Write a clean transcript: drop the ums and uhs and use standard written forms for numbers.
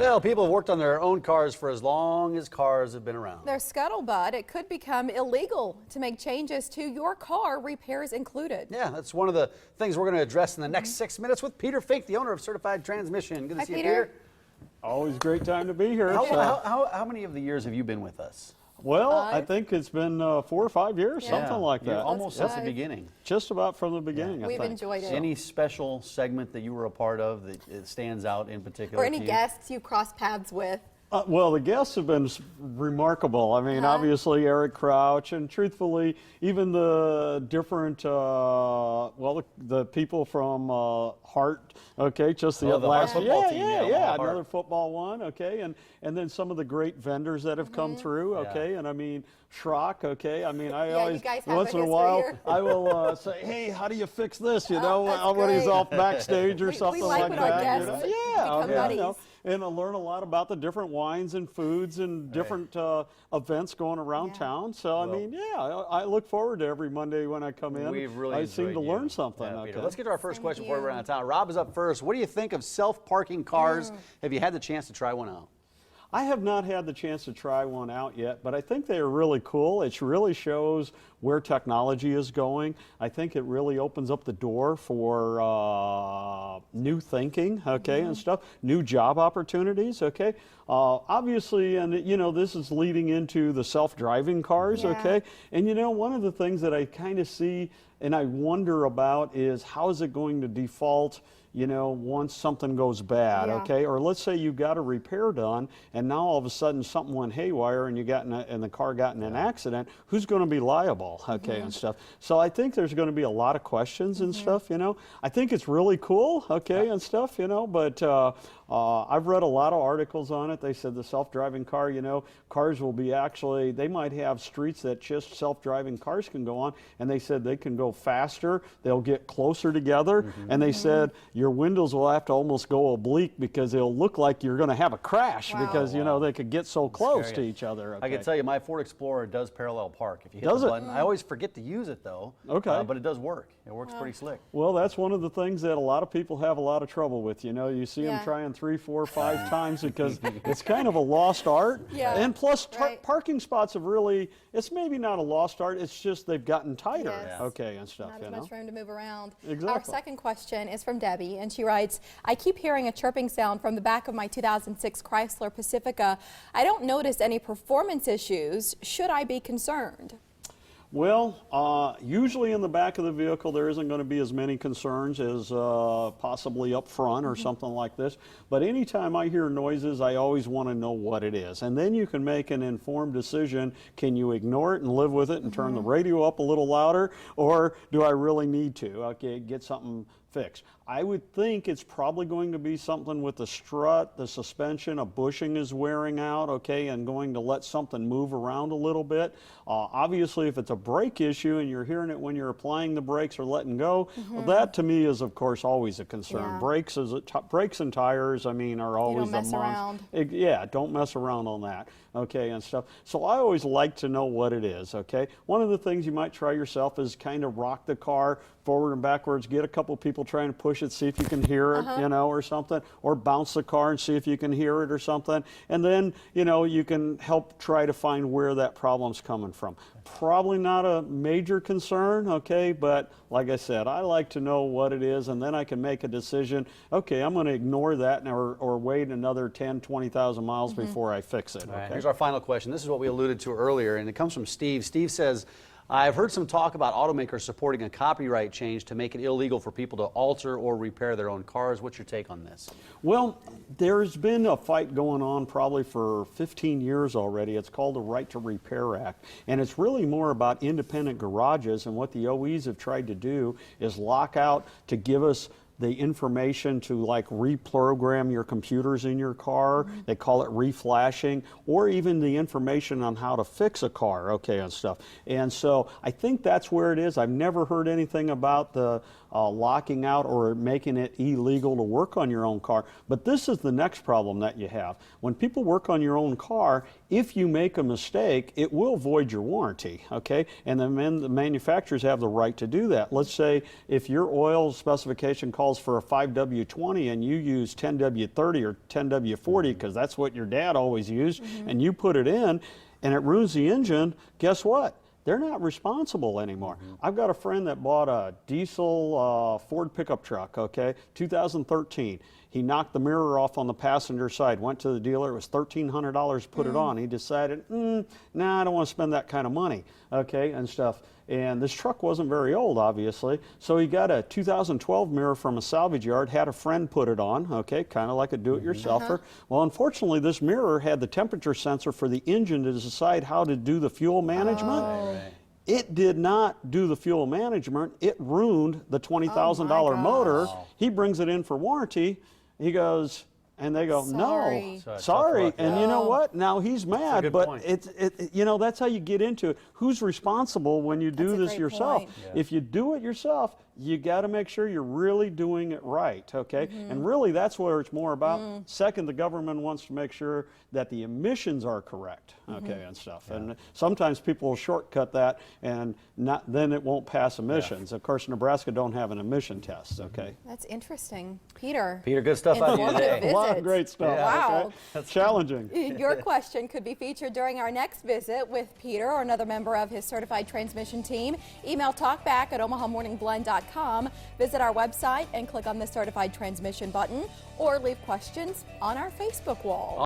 Well, people have worked on their own cars for as long as cars have been around. There's scuttlebutt. It could become illegal to make changes to your car, repairs included. Yeah, that's one of the things we're going to address in the next 6 minutes with Peter Fink, the owner of Certified Transmission. Good to see you, Peter. Always great time to be here. How many of the years have you been with us? Well, I think it's been 4 or 5 years, something like that. Almost since the beginning. Just about from the beginning, I think. We've enjoyed it. Any special segment that you were a part of that it stands out in particular? Or any guests you crossed paths with? Well, the guests have been remarkable. I mean, obviously Eric Crouch, and truthfully, even the different, the people from Hart, okay, just the last football team, another football one, okay, and then some of the great vendors that have come through, okay, and I mean, Schrock, okay, I mean, I always, once in a while, I will say, hey, how do you fix this, you know, when he's off backstage or something like that. You know? And I learn a lot about the different wines and foods and different events going around town. So, I mean, I look forward to every Monday when I come in. We've really I seem to learn something. Okay. Let's get to our first question before we run out of time. Rob is up first. What do you think of self-parking cars? Have you had the chance to try one out? I have not had the chance to try one out yet, but I think they are really cool. It really shows where technology is going. I think it really opens up the door for new thinking, okay, and stuff, new job opportunities, okay. Obviously, and you know, this is leading into the self-driving cars, okay. And you know, one of the things that I kind of see and I wonder about is how is it going to default, you know, once something goes bad, okay? Or let's say you got a repair done and now all of a sudden something went haywire and you got and the car got in an accident, who's going to be liable, okay, and stuff. So I think there's going to be a lot of questions and stuff, you know. I think it's really cool, okay, and stuff, you know, but I've read a lot of articles on it. They said the self-driving car, you know, cars will be actually, they might have streets that just self-driving cars can go on, and they said they can go faster, they'll get closer together, and they said your windows will have to almost go oblique because it'll look like you're going to have a crash because, you know, they could get so close to each other. Okay. I can tell you my Ford Explorer does parallel park if you hit the button. I always forget to use it though, but it does work. It works pretty slick. Well, that's one of the things that a lot of people have a lot of trouble with. You know, you see them trying 3, 4, 5 times because it's kind of a lost art. And plus, parking spots have really, it's maybe not a lost art, it's just they've gotten tighter, okay, and stuff. Not as much room to move around. Exactly. Our second question is from Debbie, and she writes, I keep hearing a chirping sound from the back of my 2006 Chrysler Pacifica. I don't notice any performance issues. Should I be concerned? Well, usually in the back of the vehicle there isn't going to be as many concerns as possibly up front or something like this. But anytime I hear noises, I always want to know what it is. And then you can make an informed decision. Can you ignore it and live with it and turn the radio up a little louder? Or do I really need to, okay, get something fixed? I would think it's probably going to be something with the strut, the suspension, a bushing is wearing out, okay, and going to let something move around a little bit. Obviously, if it's a brake issue and you're hearing it when you're applying the brakes or letting go, well, that to me is, of course, always a concern. Brakes and tires, I mean, are always don't mess around. Yeah, don't mess around on that, okay, and stuff. So I always like to know what it is, okay. One of the things you might try yourself is kind of rock the car forward and backwards, get a couple people trying to push it, see if you can hear it, you know, or something, or bounce the car and see if you can hear it or something, and then, you know, you can help try to find where that problem's coming from. Probably not a major concern, okay, but like I said, I like to know what it is, and then I can make a decision, okay, I'm going to ignore that or wait another 10, 20,000 miles before I fix it. Okay? Here's our final question. This is what we alluded to earlier, and it comes from Steve. Steve says, I've heard some talk about automakers supporting a copyright change to make it illegal for people to alter or repair their own cars. What's your take on this? Well, there's been a fight going on probably for 15 years already. It's called the Right to Repair Act, and it's really more about independent garages, and what the OEs have tried to do is lock out to give us the information to like reprogram your computers in your car. They call it reflashing, or even the information on how to fix a car, okay, and stuff. And so I think that's where it is. I've never heard anything about the locking out or making it illegal to work on your own car. But this is the next problem that you have. When people work on your own car, if you make a mistake, it will void your warranty, okay? And the manufacturers have the right to do that. Let's say if your oil specification calls for a 5W20 and you use 10W30 or 10W40 because that's what your dad always used, and you put it in and it ruins the engine, guess what? They're not responsible anymore. I've got a friend that bought a diesel Ford pickup truck, okay, 2013. He knocked the mirror off on the passenger side, went to the dealer, it was $1,300 to put it on. He decided, nah, I don't want to spend that kind of money, okay, and stuff. And this truck wasn't very old, obviously, so he got a 2012 mirror from a salvage yard, had a friend put it on, okay, kind of like a do-it-yourselfer. Well, unfortunately, this mirror had the temperature sensor for the engine to decide how to do the fuel management. It did not do the fuel management. It ruined the $20,000 motor. He brings it in for warranty. He goes, and they go, no, sorry. And you know what? Now he's mad, but you know, that's how you get into it. Who's responsible when you do this yourself? If you do it yourself, you got to make sure you're really doing it right, okay? And really, that's where it's more about. Second, the government wants to make sure that the emissions are correct, okay, and stuff. And sometimes people will shortcut that, and then it won't pass emissions. Of course, Nebraska don't have an emission test, okay? That's interesting. Peter. Peter, good stuff out of you today. A lot of great stuff. Wow. Okay? That's challenging. Your question could be featured during our next visit with Peter or another member of his certified transmission team. Email talkback@omahamorningblend.com. Visit our website and click on the certified transmission button, or leave questions on our Facebook wall.